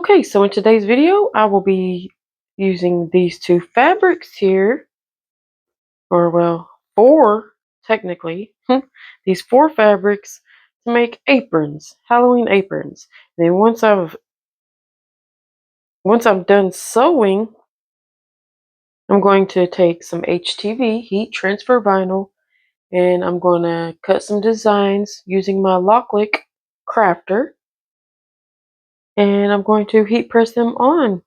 Okay, so in today's video, I will be using these two fabrics here, or well, four technically, these four fabrics to make aprons, Halloween aprons. And then once I'm done sewing, I'm going to take some HTV, heat transfer vinyl, and I'm going to cut some designs using my Loklik crafter, and I'm going to heat press them on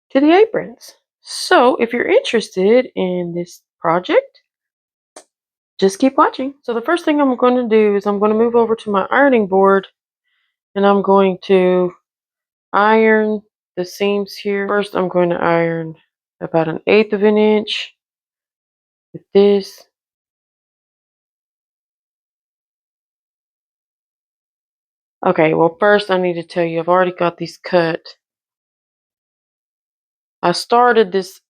to the aprons. So if you're interested in this project, just keep watching. So the first thing I'm going to do is I'm going to move over to my ironing board, and I'm going to iron the seams here. First I'm going to iron about 1/8 of an inch with this. Okay, well first I need to tell you I've already got these cut. I started this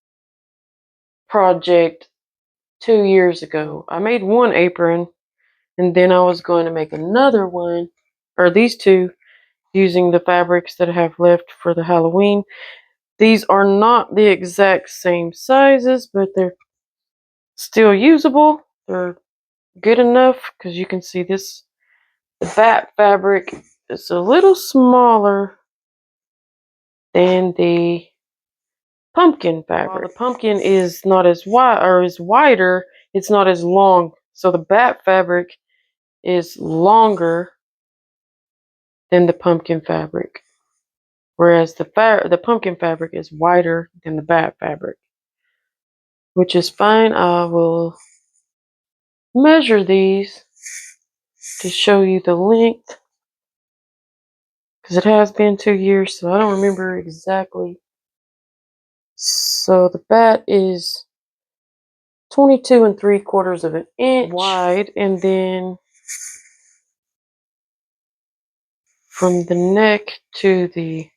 project 2 years ago. I made one apron, and then I was going to make another one, or these two, using the fabrics that I have left for the Halloween. These are not the exact same sizes, but they're still usable. They're good enough because you can see this, the back fabric is a little smaller than the pumpkin fabric. While the pumpkin is not as wide or is wider, it's not as long. So the back fabric is longer than the pumpkin fabric, whereas the pumpkin fabric is wider than the back fabric, which is fine. I will measure these to show you the length, because it has been 2 years, so I don't remember exactly. So the bat is 22 3/4 of an inch wide, and then from the neck to the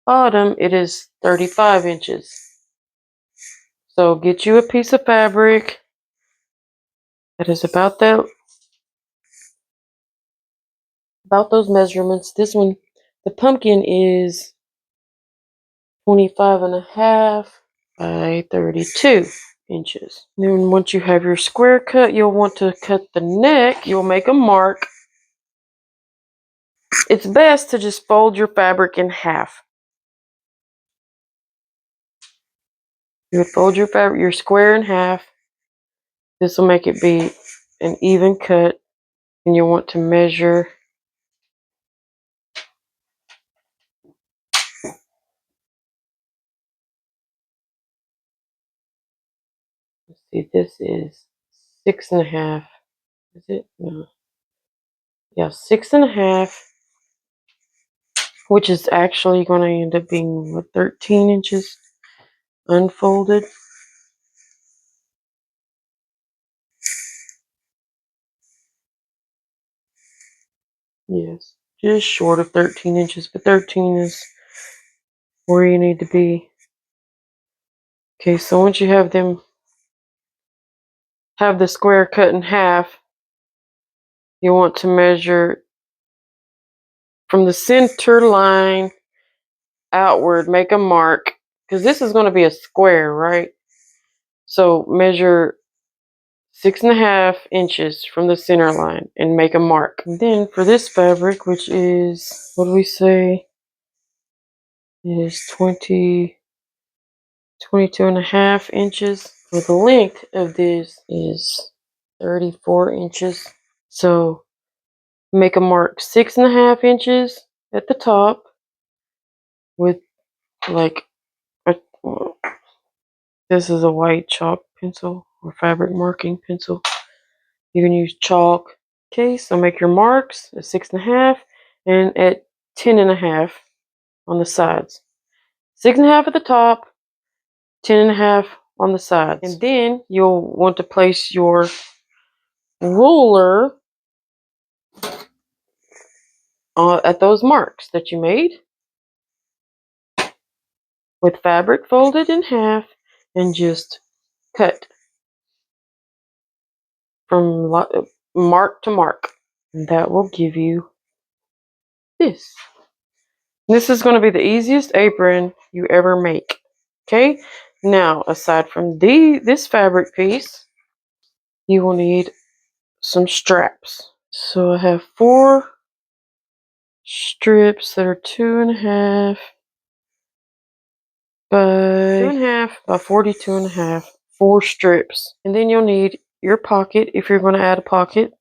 bottom it is 35 inches. So get you a piece of fabric that is about those measurements. This one, the pumpkin, is 25.5 by 32 inches. Then once you have your square cut, you'll want to cut the neck. You'll make a mark. It's best to just fold your fabric in half. You would fold your square in half. This will make it be an even cut, and you'll want to measure. Let's see, this is 6.5. Is it? No. Yeah, 6.5, which is actually going to end up being, what, 13 inches unfolded. Yes, just short of 13 inches, but 13 is where you need to be. Okay, so once you have the square cut in half, you want to measure from the center line outward, make a mark, because this is going to be a square, right? So measure 6.5 inches from the center line and make a mark. And then for this fabric, which is, what do we say, is 22.5 inches. For the length of this is 34 inches. So make a mark 6.5 inches at the top with, like, this is a white chalk pencil or fabric marking pencil. You can use chalk. Okay, so make your marks at 6.5 and at 10.5 on the sides. 6.5 at the top, 10.5 on the sides. And then you'll want to place your ruler at those marks that you made with fabric folded in half, and just cut from mark to mark. And that will give you this. This is going to be the easiest apron you ever make. Okay, now aside from this fabric piece, you will need some straps. So I have 4 strips that are 2.5 by 2.5 by 42.5. 4 strips. And then you'll need your pocket if you're going to add a pocket.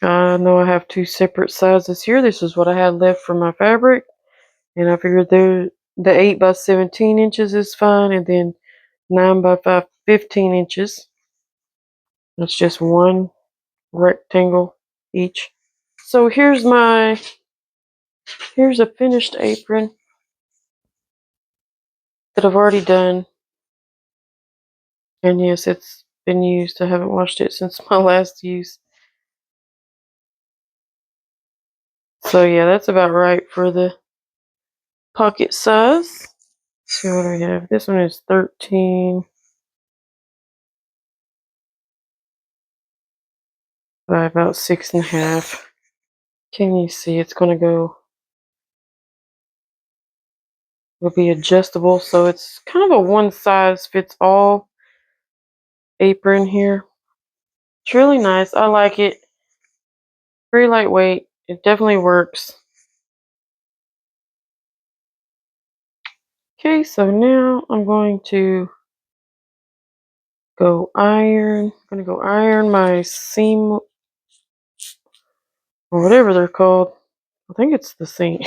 I know I have 2 separate sizes here. This is what I had left from my fabric. And I figured the 8 by 17 inches is fine. And then 9 by 15 inches. That's just 1 rectangle each. So here's a finished apron that I've already done. And yes, it's been used. I haven't washed it since my last use. So yeah, that's about right for the pocket size. Let's see what I have. This one is 13 by about 6.5. Can you see? It's gonna go. It'll be adjustable, so it's kind of a one size fits all apron here. It's really nice. I like it. Very lightweight. It definitely works. Okay, so now I'm going to go iron. I'm gonna go iron my seam or whatever they're called. I think it's the seam.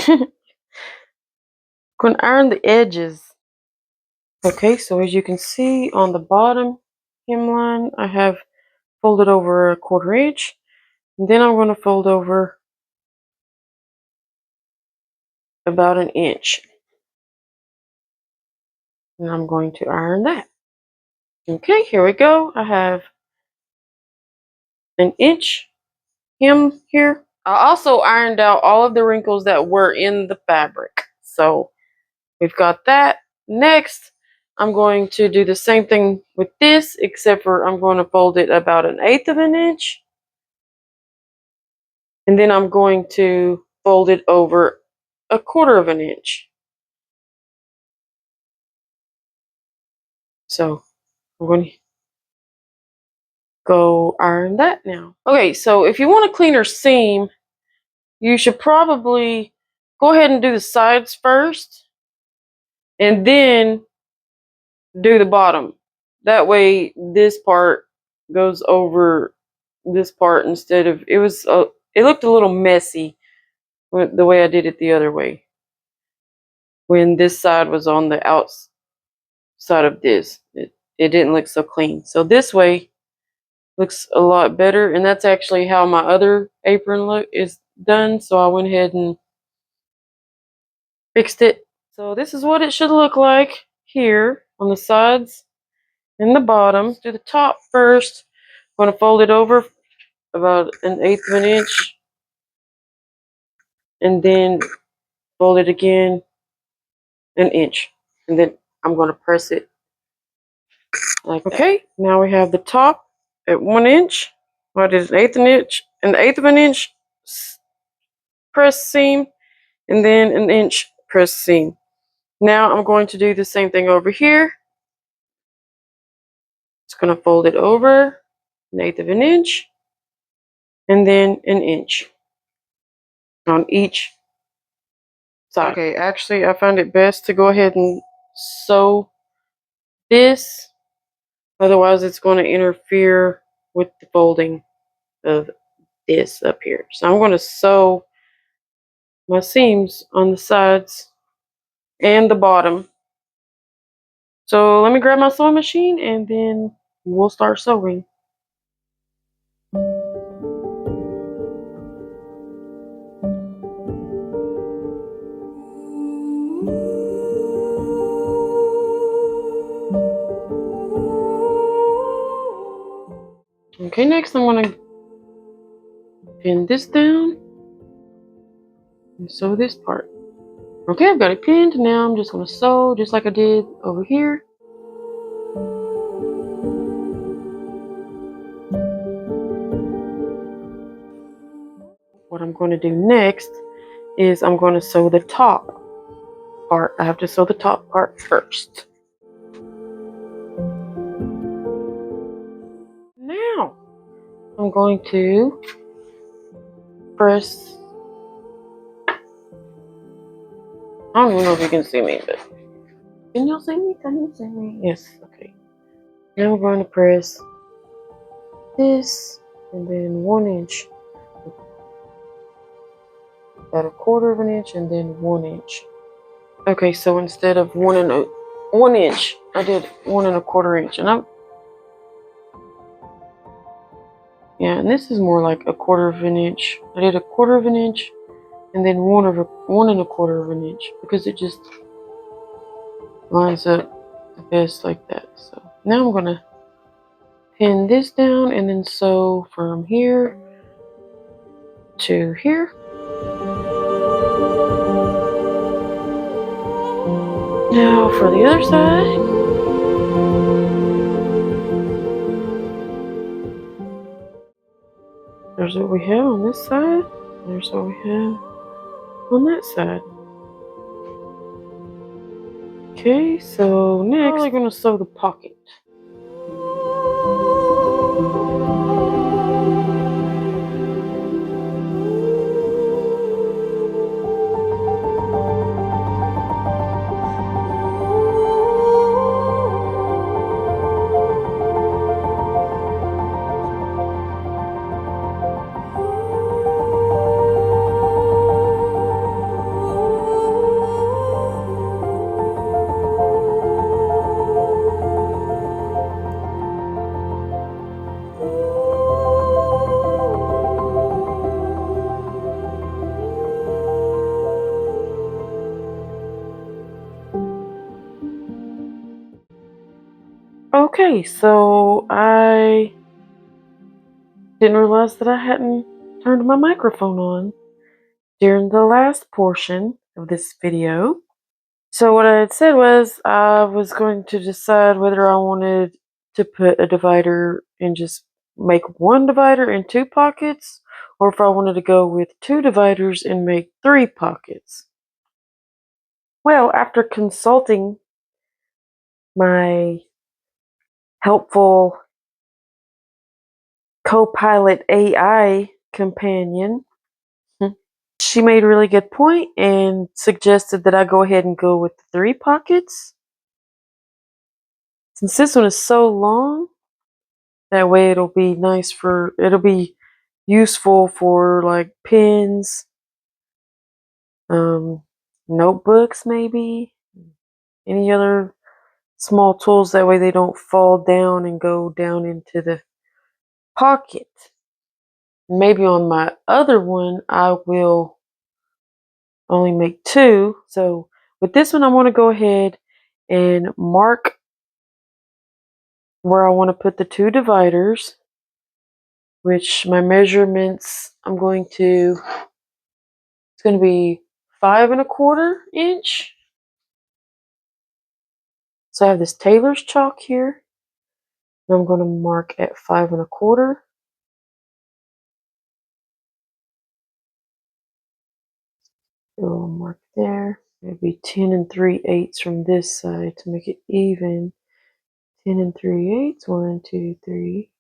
Going to iron the edges. Okay, so as you can see on the bottom hemline, I have folded over 1/4 inch. And then I'm going to fold over about 1 inch. And I'm going to iron that. Okay, here we go. I have 1 inch hem here. I also ironed out all of the wrinkles that were in the fabric. So we've got that. Next, I'm going to do the same thing with this, except for I'm going to fold it about 1/8 of an inch. And then I'm going to fold it over 1/4 of an inch. So I'm going to go iron that now. Okay, so if you want a cleaner seam, you should probably go ahead and do the sides first and then do the bottom. That way this part goes over this part instead of it looked a little messy the way I did it the other way when this side was on the outside of this. It didn't look so clean. So this way looks a lot better, and that's actually how my other apron look is done. So I went ahead and fixed it. So this is what it should look like here on the sides and the bottom. Do the top first. I'm going to fold it over about 1/8 of an inch, and then fold it again 1 inch, and then I'm going to press it like that. Okay, now we have the top at 1 inch. What is 1/8 an inch? An 1/8 of an inch press seam, and then 1 inch press seam. Now I'm going to do the same thing over here. It's going to fold it over 1/8 of an inch, and then 1 inch on each side. Okay, actually I find it best to go ahead and sew this, otherwise it's going to interfere with the folding of this up here. So I'm going to sew my seams on the sides and the bottom. So let me grab my sewing machine and then we'll start sewing. Okay, next I'm going to pin this down and sew this part. Okay, I've got it pinned. Now I'm just going to sew just like I did over here. What I'm going to do next is I'm going to sew the top part. I have to sew the top part first. Now I'm going to press. I don't even know if you can see me, but can y'all see me? Can you see me? Yes. Okay. Now I'm going to press this and then 1 inch, about 1/4 of an inch, and then 1 inch. Okay, so instead of 1 inch, I did 1 1/4 inch, and and this is more like 1/4 of an inch. I did 1/4 of an inch, and then 1 1/4 of an inch, because it just lines up the best like that. So now I'm gonna pin this down and then sew from here to here. Now for the other side. There's what we have on this side. There's what we have on that side. Okay, so next we're going to sew the pocket. Okay, so I didn't realize that I hadn't turned my microphone on during the last portion of this video. So what I had said was I was going to decide whether I wanted to put a divider and just make 1 divider and 2 pockets, or if I wanted to go with 2 dividers and make 3 pockets. Well, after consulting my helpful co-pilot AI companion, she made a really good point and suggested that I go ahead and go with 3 pockets. Since this one is so long, that way it'll be it'll be useful for like pens, notebooks maybe, any other small tools. That way they don't fall down and go down into the pocket. Maybe on my other one, I will only make 2. So with this one, I want to go ahead and mark where I want to put the 2 dividers, which my measurements, it's going to be 5 1/4 inch. So I have this tailor's chalk here, and I'm going to mark at 5 1/4. A little mark there. Maybe 10 3/8 from this side to make it even. 10 3/8. 1, 2, 3.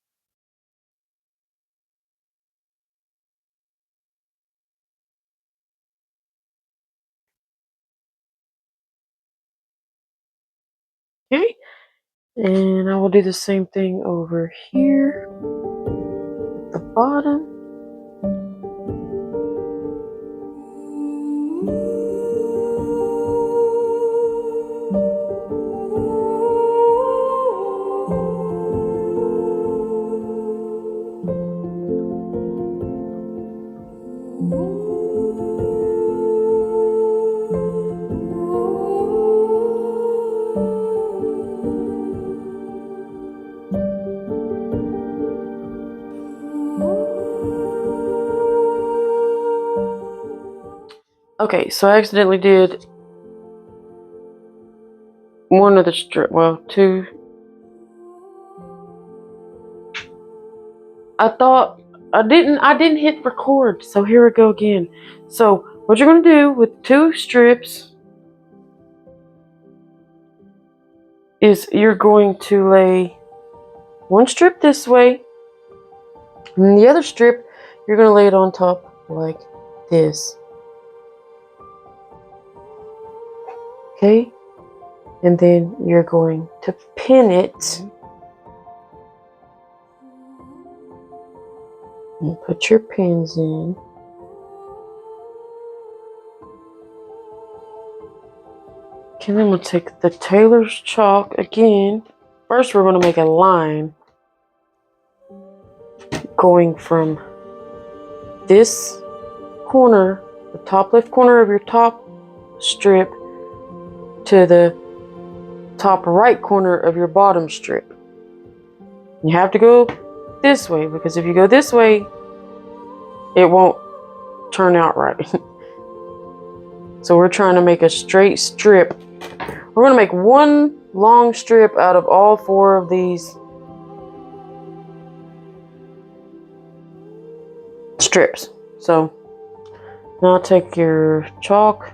Okay, and I will do the same thing over here at the bottom. Okay, so I accidentally did one of the strip, well, 2. I thought I didn't hit record, so here we go again. So what you're going to do with 2 strips is you're going to lay 1 strip this way, and the other strip you're going to lay it on top like this. Okay, and then you're going to pin it and put your pins in. Okay, then we'll take the tailor's chalk again. First, we're going to make a line going from this corner, the top left corner of your top strip, to the top right corner of your bottom strip. You have to go this way, because if you go this way, it won't turn out right. So we're trying to make a straight strip. We're going to make 1 long strip out of all 4 of these strips. So now take your chalk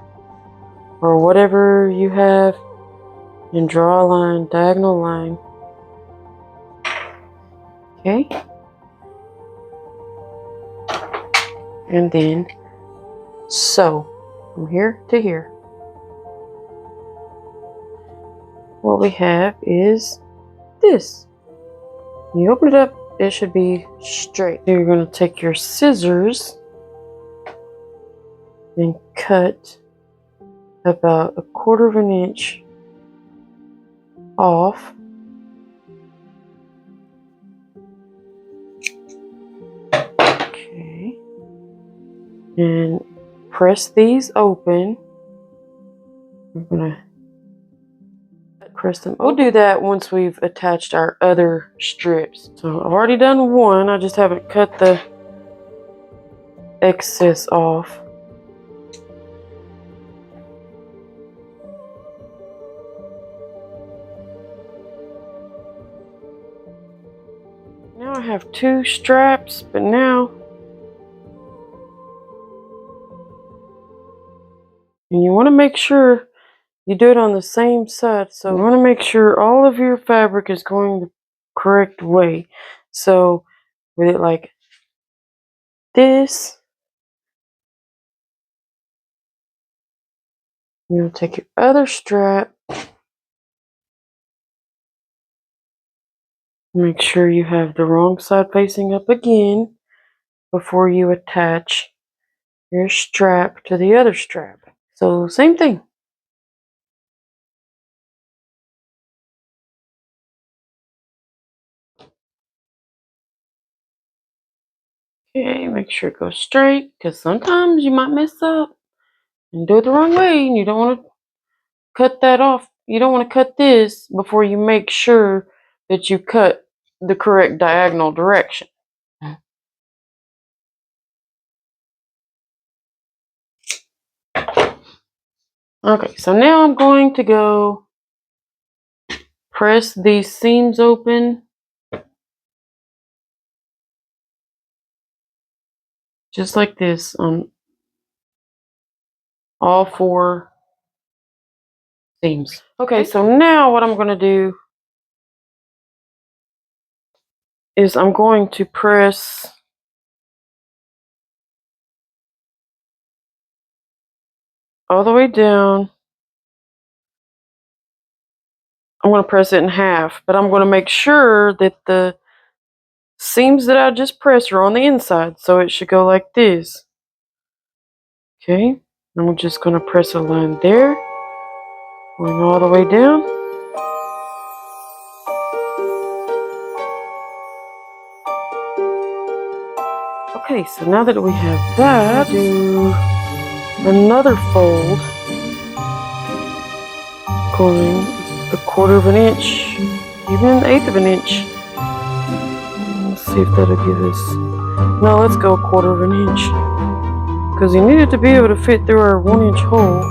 or whatever you have and draw a line, diagonal line. Okay. And then sew from here to here. What we have is this. When you open it up, it should be straight. So you're going to take your scissors and cut about 1/4 of an inch off. Okay. And press these open. I'm going to press them. We'll do that once we've attached our other strips. So I've already done 1. I just haven't cut the excess off. Now I have 2 straps, but now and you want to make sure you do it on the same side. So you want to make sure all of your fabric is going the correct way. So with it like this, you'll take your other strap, make sure you have the wrong side facing up again before you attach your strap to the other strap. So same thing. Okay, make sure it goes straight, because sometimes you might mess up and do it the wrong way, and you don't want to cut that off. You don't want to cut this before you make sure that you cut the correct diagonal direction. Okay, so now I'm going to go press these seams open. Just like this on all 4 seams. Okay, so now what I'm going to do is I'm going to press all the way down. I'm going to press it in half, but I'm going to make sure that the seams that I just pressed are on the inside, so it should go like this. Okay, I'm just going to press a line there, going all the way down. Okay, so now that we have that, do another fold, going 1/4 of an inch, even 1/8 of an inch. Let's see if that'll give us. No, let's go 1/4 of an inch, because you need it to be able to fit through our 1-inch hole.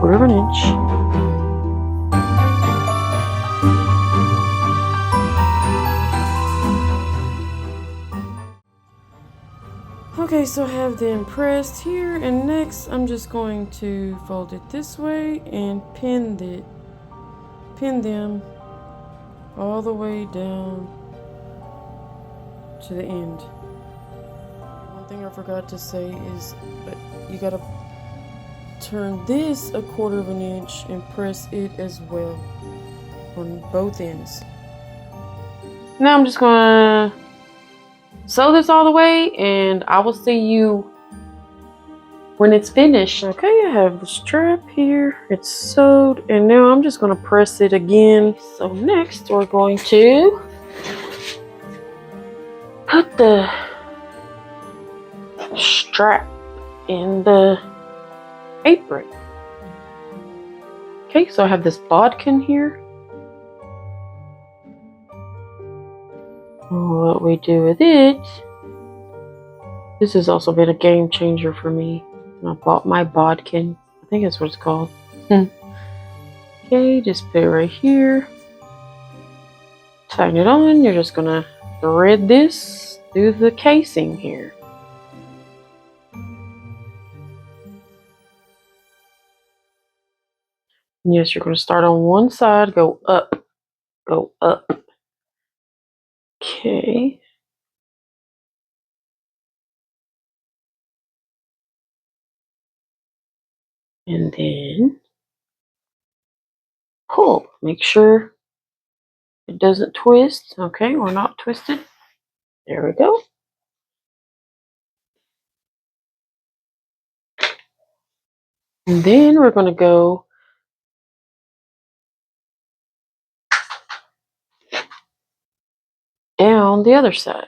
1/4 of an inch. Okay, so I have them pressed here, and next I'm just going to fold it this way and pin them all the way down to the end. One thing I forgot to say is you gotta turn this 1/4 of an inch and press it as well on both ends. Now I'm just gonna sew this all the way, and I will see you when it's finished. Okay, I have the strap here. It's sewed, and now I'm just gonna press it again. So next we're going to put the strap in the apron. Okay, so I have this bodkin here. What we do with it, this has also been a game changer for me. I bought my bodkin. I think that's what it's called. Okay, just put it right here. Tighten it on. You're just gonna thread this through the casing here. Yes, you're gonna start on one side, go up, go up. Okay. And then pull. Make sure it doesn't twist. Okay, we're not twisted. There we go. And then we're going to go down the other side.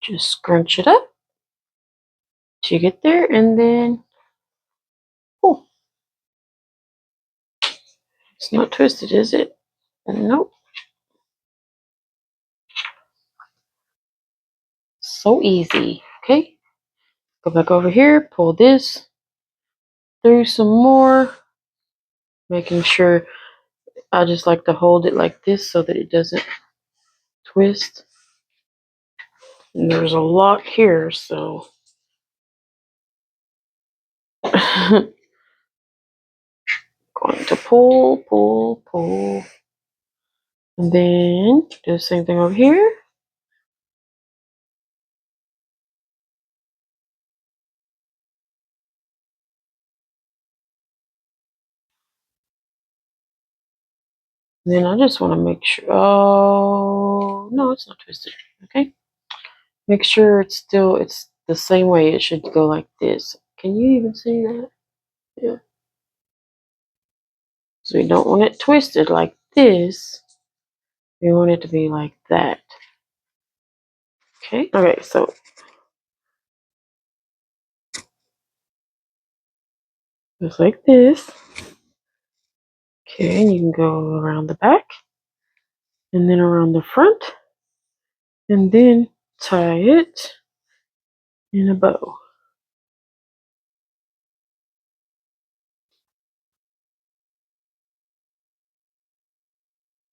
Just scrunch it up till you get there, and then pull. It's not twisted, is it? Nope. So easy. Okay. Go back over here, pull this through some more, making sure I just like to hold it like this so that it doesn't twist. And there's a lot here, so going to pull, pull, pull. And then do the same thing over here. And then I just want to make sure, oh, no, it's not twisted. Okay. Make sure it's the same way. It should go like this. Can you even see that? Yeah. So we don't want it twisted like this. We want it to be like that. Okay. Okay, so just like this. Okay, and you can go around the back and then around the front and then tie it in a bow.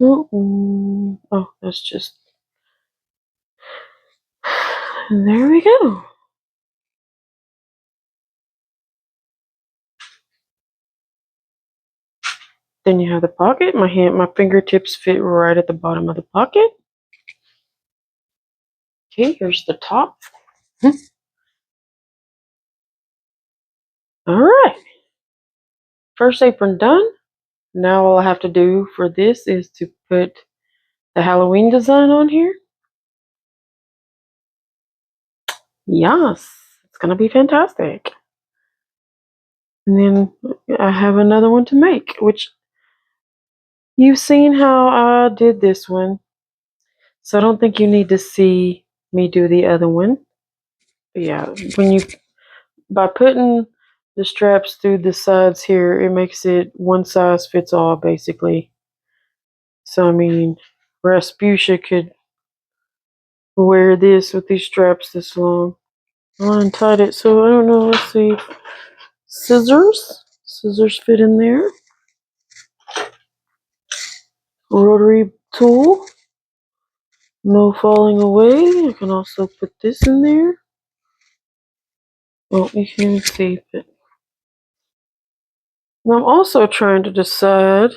Oh, that's just, and there we go. Then you have the pocket. My fingertips fit right at the bottom of the pocket. Okay, here's the top. All right. First apron done. Now all I have to do for this is to put the Halloween design on here. Yes, it's gonna be fantastic. And then I have another one to make, which you've seen how I did this one. So I don't think you need to see me do the other one. But yeah, by putting the straps through the sides here, it makes it one size fits all basically. So I mean, Rasputia could wear this with these straps this long. I untied it, so I don't know. Let's see. Scissors fit in there. Rotary tool. No falling away. I can also put this in there. Oh, you can't even see it. Now I'm also trying to decide,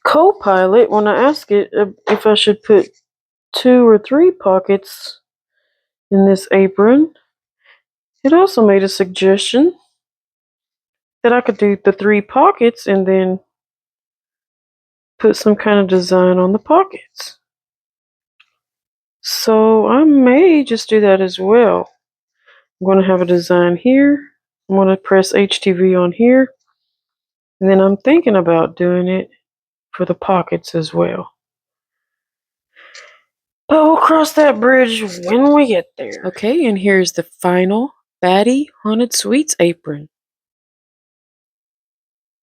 Copilot, when I ask it if I should put 2 or 3 pockets in this apron, it also made a suggestion that I could do the 3 pockets and then put some kind of design on the pockets. So I may just do that as well. I'm going to have a design here. I'm going to press HTV on here. And then I'm thinking about doing it for the pockets as well. But we'll cross that bridge when we get there. Okay, and here's the final Batty Haunted Sweets apron.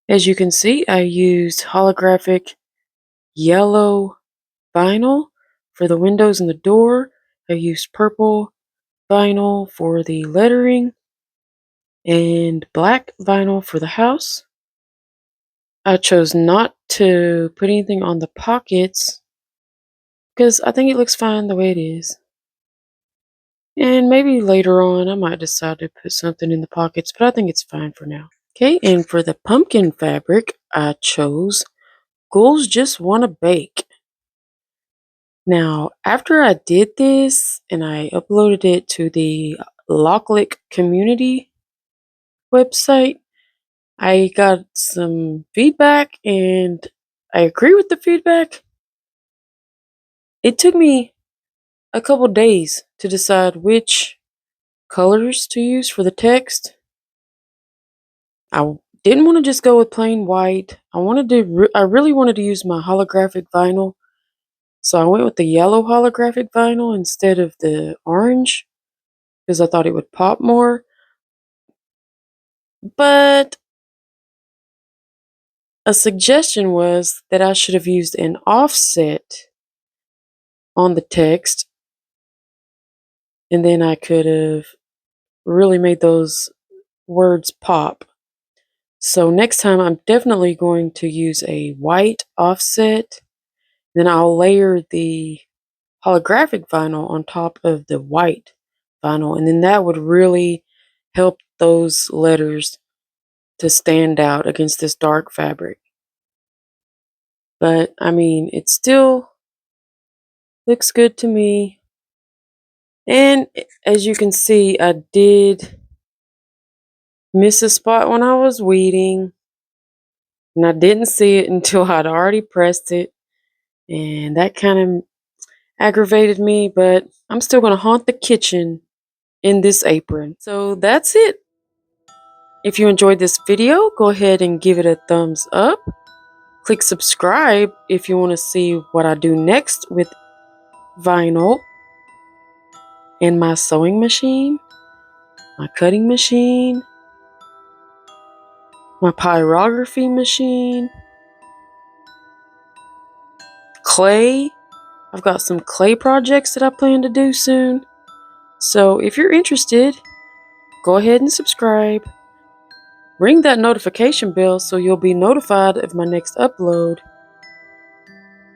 As you can see, I used holographic yellow vinyl for the windows and the door. I used purple vinyl for the lettering and black vinyl for the house. I chose not to put anything on the pockets because I think it looks fine the way it is. And maybe later on I might decide to put something in the pockets, but I think it's fine for now. Okay, and for the pumpkin fabric, I chose Ghouls Just Wanna Bake. Now, after I did this and I uploaded it to the Loklik community website, I got some feedback and I agree with the feedback. It took me a couple days to decide which colors to use for the text. I didn't want to just go with plain white. I really wanted to use my holographic vinyl. So I went with the yellow holographic vinyl instead of the orange because I thought it would pop more. But a suggestion was that I should have used an offset on the text, and then I could have really made those words pop. So next time I'm definitely going to use a white offset. Then I'll layer the holographic vinyl on top of the white vinyl, and then that would really help those letters to stand out against this dark fabric. But I mean, it still looks good to me. And as you can see, I did miss a spot when I was weeding, and I didn't see it until I'd already pressed it, and that kind of aggravated me, but I'm still going to haunt the kitchen in this apron. So that's it. If you enjoyed this video, go ahead and give it a thumbs up. Click subscribe if you want to see what I do next with vinyl and my sewing machine, my cutting machine, my pyrography machine, clay. I've got some clay projects that I plan to do soon. So if you're interested, go ahead and subscribe. Ring that notification bell so you'll be notified of my next upload.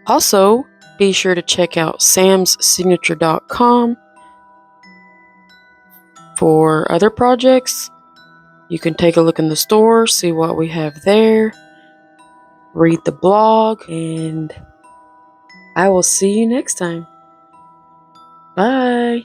Also, be sure to check out samssignature.com for other projects. You can take a look in the store, see what we have there, read the blog, and I will see you next time. Bye.